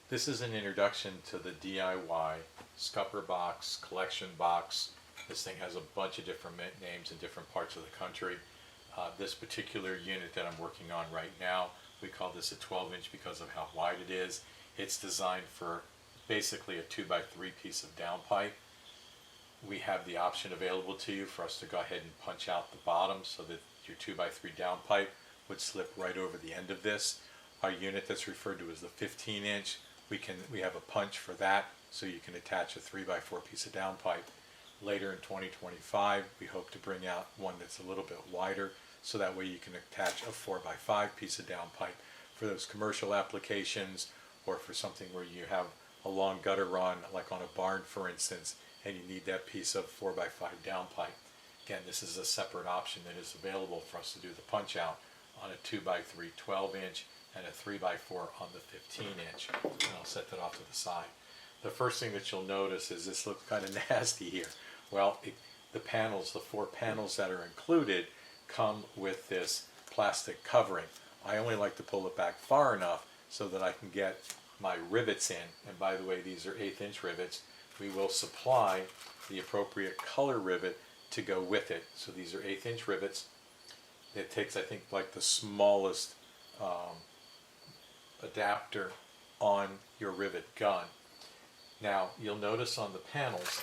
This is an introduction to the DIY scupper box, collection box. This thing has a bunch of different names in different parts of the country. This particular unit that I'm working on right now, we call this a 12-inch because of how wide it is. It's designed for basically a 2x3 piece of downpipe. We have the option available to you for us to go ahead and punch out the bottom so that your 2x3 downpipe would slip right over the end of this. Our unit that's referred to as the 15-inch, we have a punch for that, so you can attach a 3x4 piece of downpipe. Later in 2025, we hope to bring out one that's a little bit wider, so that way you can attach a 4x5 piece of downpipe for those commercial applications, or for something where you have a long gutter run, like on a barn for instance, and you need that piece of 4x5 downpipe. Again, this is a separate option that is available for us to do the punch out on a 2x3 12-inch and a 3x4 on the 15-inch. And I'll set that off to the side. The first thing that you'll notice is this looks kind of nasty here. Well, the panels, the 4 panels that are included, come with this plastic covering. I only like to pull it back far enough so that I can get my rivets in. And by the way, these are 1/8-inch rivets. We will supply the appropriate color rivet to go with it. So these are 1/8-inch rivets. It takes, I think, like the smallest adapter on your rivet gun. Now, you'll notice on the panels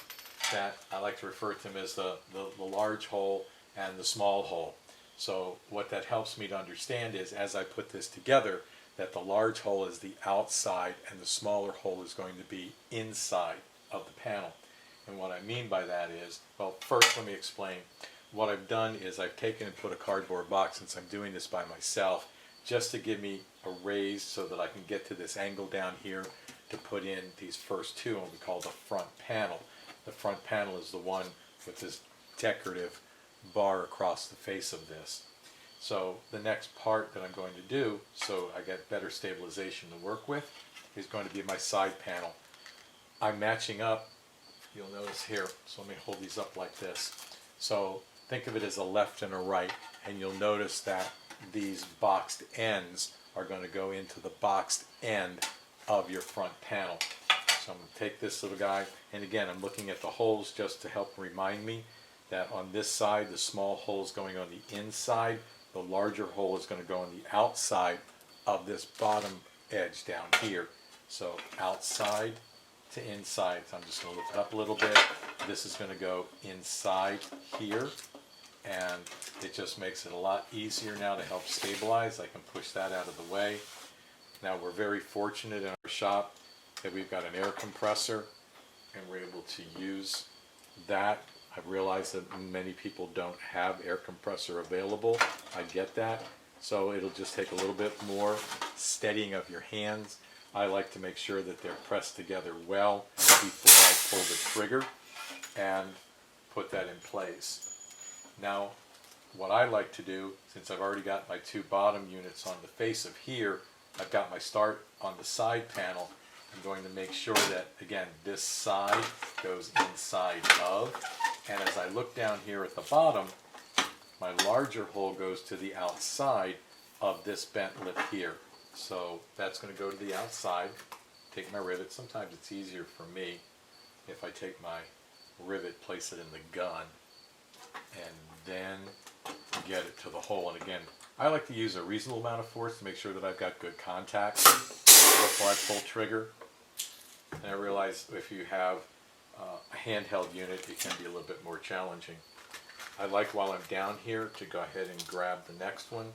that I like to refer to them as the large hole and the small hole. So what that helps me to understand is, as I put this together, that the large hole is the outside and the smaller hole is going to be inside of the panel. And what I mean by that is, well, first let me explain. What I've done is I've taken and put a cardboard box, since I'm doing this by myself, just to give me a raise so that I can get to this angle down here to put in these first two, and we call the front panel. The front panel is the one with this decorative bar across the face of this. So the next part that I'm going to do, so I get better stabilization to work with, is going to be my side panel. I'm matching up, you'll notice here, so let me hold these up like this. So think of it as a left and a right, and you'll notice that these boxed ends are going to go into the boxed end of your front panel. So I'm going to take this little guy, and again I'm looking at the holes just to help remind me that on this side the small hole is going on the inside, the larger hole is going to go on the outside of this bottom edge down here. So outside to inside. So I'm just going to lift it up a little bit. This is going to go inside here, and it just makes it a lot easier now to help stabilize. I can push that out of the way. Now we're very fortunate in our shop that we've got an air compressor, and we're able to use that. I've realized that many people don't have air compressor available. I get that. So it'll just take a little bit more steadying of your hands. I like to make sure that they're pressed together well before I pull the trigger and put that in place. Now, what I like to do, since I've already got my 2 bottom units on the face of here, I've got my start on the side panel. I'm going to make sure that, again, this side goes inside of, and as I look down here at the bottom, my larger hole goes to the outside of this bent lip here. So that's going to go to the outside. Take my rivet. Sometimes it's easier for me if I take my rivet, place it in the gun, and then get it to the hole. And again, I like to use a reasonable amount of force to make sure that I've got good contact before I pull trigger. And I realize if you have a handheld unit, it can be a little bit more challenging. I like, while I'm down here, to go ahead and grab the next one,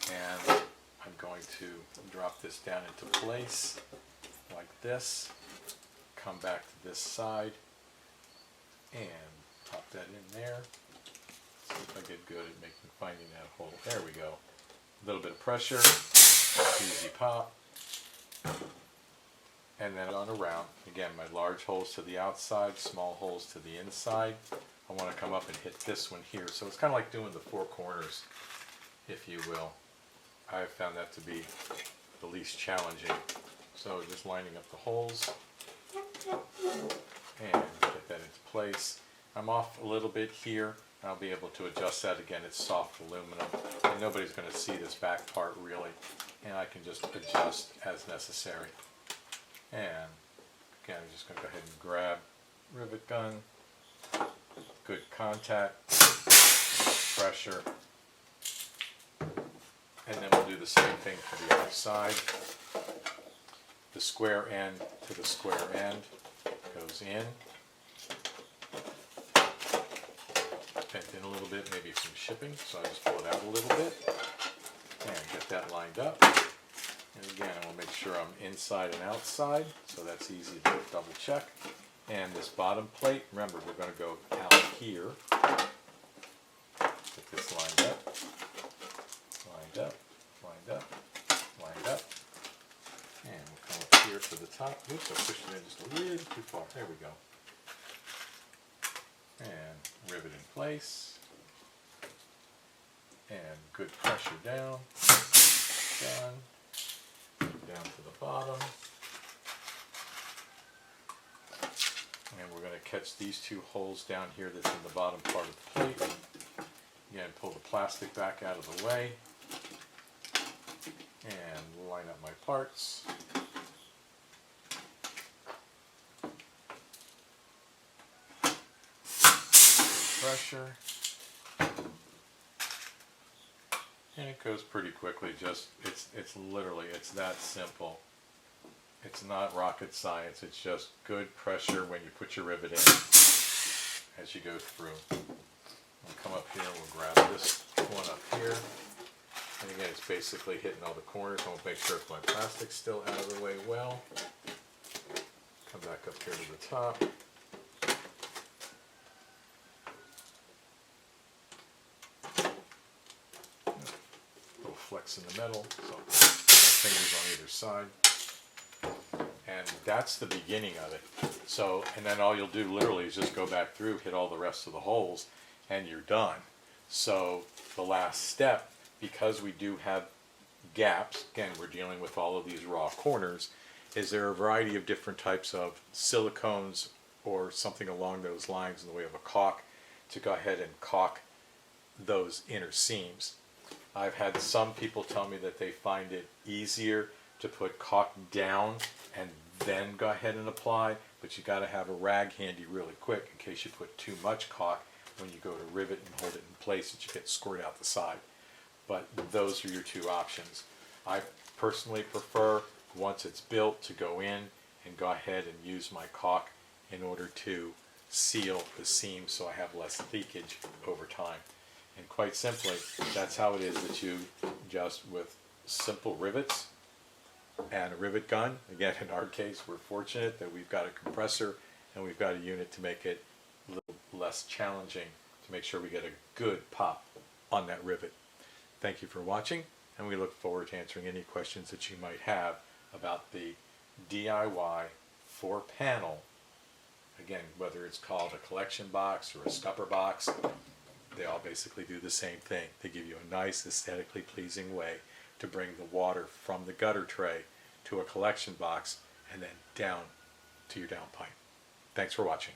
and I'm going to drop this down into place like this, come back to this side, and pop that in there. See if I get good at finding that hole. There we go. A little bit of pressure, easy pop, and then on around. Again, my large holes to the outside, small holes to the inside. I want to come up and hit this one here. So it's kind of like doing the 4 corners, if you will. I have found that to be the least challenging. So just lining up the holes and get that into place. I'm off a little bit here. I'll be able to adjust that. Again, it's soft aluminum, and nobody's going to see this back part really, and I can just adjust as necessary. And again, I'm just going to go ahead and grab rivet gun, good contact, pressure, and then we'll do the same thing for the other side. The square end to the square end goes in, bent in a little bit, maybe from shipping, so I just pull it out a little bit and get that lined up. And again, I will make sure I'm inside and outside, so that's easy to double check. And this bottom plate, remember, we're going to go out here. Get this lined up, lined up, lined up, lined up. And we'll come up here to the top. Oops, I pushed it in just a little too far. There we go. And rivet in place. And good pressure down. Done. Down to the bottom. And we're going to catch these two holes down here that's in the bottom part of the plate. Again, pull the plastic back out of the way. And line up my parts. Pressure. And it goes pretty quickly, just it's literally, it's that simple. It's not rocket science, it's just good pressure when you put your rivet in as you go through. We'll come up here and we'll grab this one up here. And again, it's basically hitting all the corners. I'll make sure if my plastic's still out of the way well. Come back up here to the top. Flex in the middle, so fingers on either side, and that's the beginning of it. So, and then all you'll do literally is just go back through, hit all the rest of the holes, and you're done. So the last step, because we do have gaps, again we're dealing with all of these raw corners, is there a variety of different types of silicones or something along those lines in the way of a caulk to go ahead and caulk those inner seams. I've had some people tell me that they find it easier to put caulk down and then go ahead and apply, but you got to have a rag handy really quick in case you put too much caulk when you go to rivet and hold it in place that you get squirted out the side. But those are your two options. I personally prefer, once it's built, to go in and go ahead and use my caulk in order to seal the seam so I have less leakage over time. And quite simply, that's how it is that you just, with simple rivets and a rivet gun, again in our case we're fortunate that we've got a compressor and we've got a unit to make it a little less challenging to make sure we get a good pop on that rivet. Thank you for watching, and we look forward to answering any questions that you might have about the DIY 4-panel, again whether it's called a collection box or a scupper box. They all basically do the same thing. They give you a nice, aesthetically pleasing way to bring the water from the gutter tray to a collection box and then down to your downpipe. Thanks for watching.